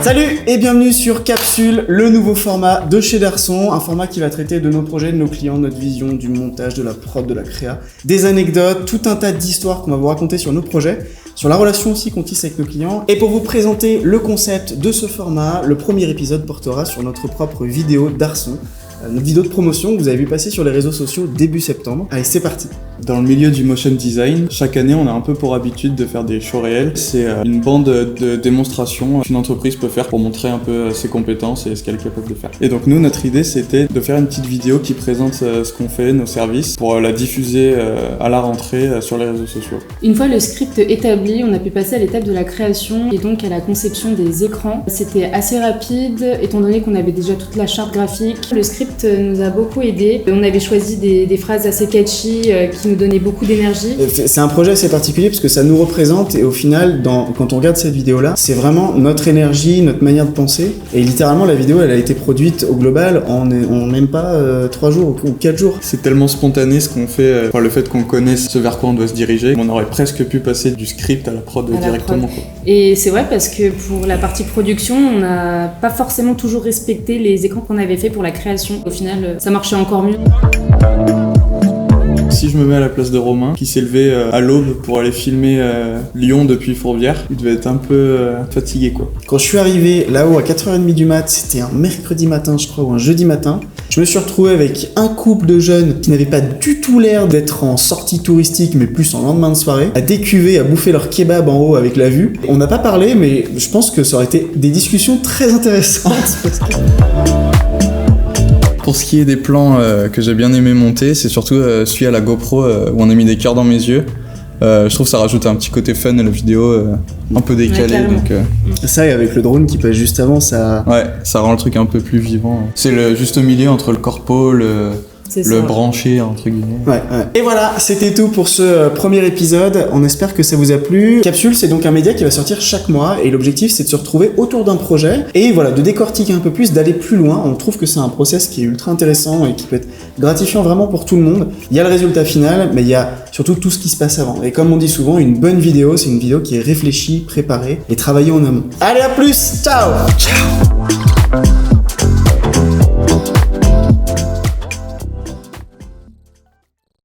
Salut et bienvenue sur Capsule, le nouveau format de chez Darson, un format qui va traiter de nos projets, de nos clients, notre vision du montage, de la prod, de la créa, des anecdotes, tout un tas d'histoires qu'on va vous raconter sur nos projets, sur la relation aussi qu'on tisse avec nos clients. Et pour vous présenter le concept de ce format, le premier épisode portera sur notre propre vidéo Darson, notre vidéo de promotion que vous avez vu passer sur les réseaux sociaux début septembre. Allez, c'est parti. Dans le milieu du motion design, chaque année, on a un peu pour habitude de faire des shows réels. C'est une bande de démonstrations qu'une entreprise peut faire pour montrer un peu ses compétences et ce qu'elle est capable de faire. Et donc nous, notre idée, c'était de faire une petite vidéo qui présente ce qu'on fait, nos services, pour la diffuser à la rentrée sur les réseaux sociaux. Une fois le script établi, on a pu passer à l'étape de la création et donc à la conception des écrans. C'était assez rapide, étant donné qu'on avait déjà toute la charte graphique. Le script nous a beaucoup aidé. On avait choisi des phrases assez catchy qui nous donnaient beaucoup d'énergie. C'est un projet assez particulier parce que ça nous représente et au final, quand on regarde cette vidéo-là, c'est vraiment notre énergie, notre manière de penser. Et littéralement, la vidéo, elle a été produite au global en même pas 3 jours ou 4 jours. C'est tellement spontané ce qu'on fait, le fait qu'on connaisse ce vers quoi on doit se diriger. On aurait presque pu passer du script à la prod directement. Quoi. Et c'est vrai parce que pour la partie production, on n'a pas forcément toujours respecté les écrans qu'on avait fait pour la création. Au final, ça marchait encore mieux. Si je me mets à la place de Romain, qui s'est levé à l'aube pour aller filmer Lyon depuis Fourvière, il devait être un peu fatigué quoi. Quand je suis arrivé là-haut à 4h30 du mat, c'était un mercredi matin je crois, ou un jeudi matin, je me suis retrouvé avec un couple de jeunes qui n'avaient pas du tout l'air d'être en sortie touristique, mais plus en lendemain de soirée, à décuver, à bouffer leur kebab en haut avec la vue. On n'a pas parlé, mais je pense que ça aurait été des discussions très intéressantes. Pour ce qui est des plans que j'ai bien aimé monter, c'est surtout celui à la GoPro où on a mis des cœurs dans mes yeux. Je trouve que ça rajoute un petit côté fun à la vidéo, un peu décalé. Ouais, donc, Ça, et avec le drone qui passe juste avant, ça... ouais, ça rend le truc un peu plus vivant. C'est le juste milieu entre le corpo, le branché, entre guillemets. Ouais. Et voilà, c'était tout pour ce premier épisode. On espère que ça vous a plu. Capsule, c'est donc un média qui va sortir chaque mois et l'objectif, c'est de se retrouver autour d'un projet et voilà, de décortiquer un peu plus, d'aller plus loin. On trouve que c'est un process qui est ultra intéressant et qui peut être gratifiant vraiment pour tout le monde. Il y a le résultat final, mais il y a surtout tout ce qui se passe avant. Et comme on dit souvent, une bonne vidéo, c'est une vidéo qui est réfléchie, préparée et travaillée en amont. Allez, à plus. Ciao.